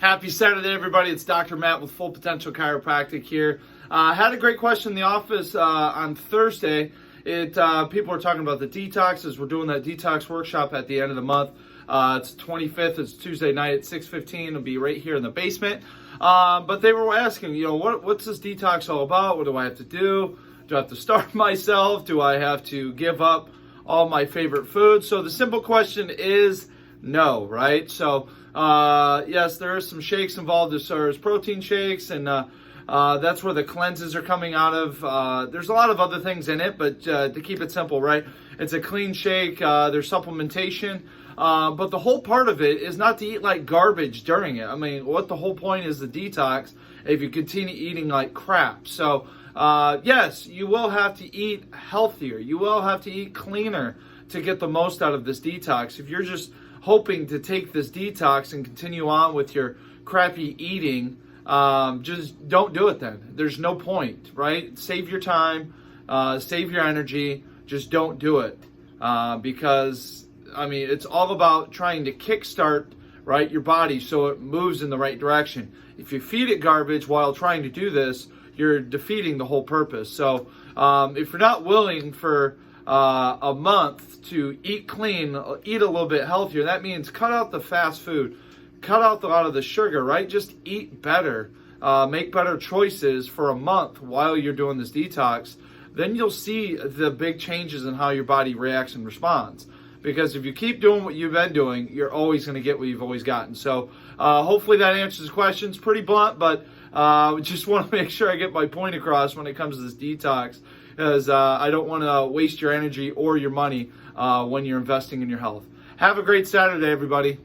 Happy Saturday, everybody. It's Dr. Matt with Full Potential Chiropractic here. Had a great question in the office on Thursday. People were talking about the detox as we're doing that detox workshop at the end of the month. It's 25th. It's Tuesday night at 6:15. It'll be right here in the basement. But they were asking, what's this detox all about? What do I have to do? Do I have to starve myself? Do I have to give up all my favorite foods? So the simple question is no, right? So yes, there are some shakes involved as far as protein shakes, and that's where the cleanses are coming out of. There's a lot of other things in it, but to keep it simple, right? It's a clean shake. There's supplementation. But the whole part of it is not to eat like garbage during it. I mean, what the whole point is the detox if you continue eating like crap. So yes, you will have to eat healthier. You will have to eat cleaner to get the most out of this detox. If you're just hoping to take this detox and continue on with your crappy eating, just don't do it then. There's no point, right? Save your time, save your energy, just don't do it. Because, I mean, it's all about trying to kickstart, right, your body so it moves in the right direction. If you feed it garbage while trying to do this, you're defeating the whole purpose. So if you're not willing for a month to eat clean, eat a little bit healthier, that means cut out the fast food, cut out a lot of the sugar, right? Just eat better, make better choices for a month while you're doing this detox. Then you'll see the big changes in how your body reacts and responds. Because if you keep doing what you've been doing, you're always going to get what you've always gotten. So hopefully that answers the question. It's pretty blunt, but just want to make sure I get my point across when it comes to this detox, because I don't want to waste your energy or your money when you're investing in your health. Have a great Saturday, everybody.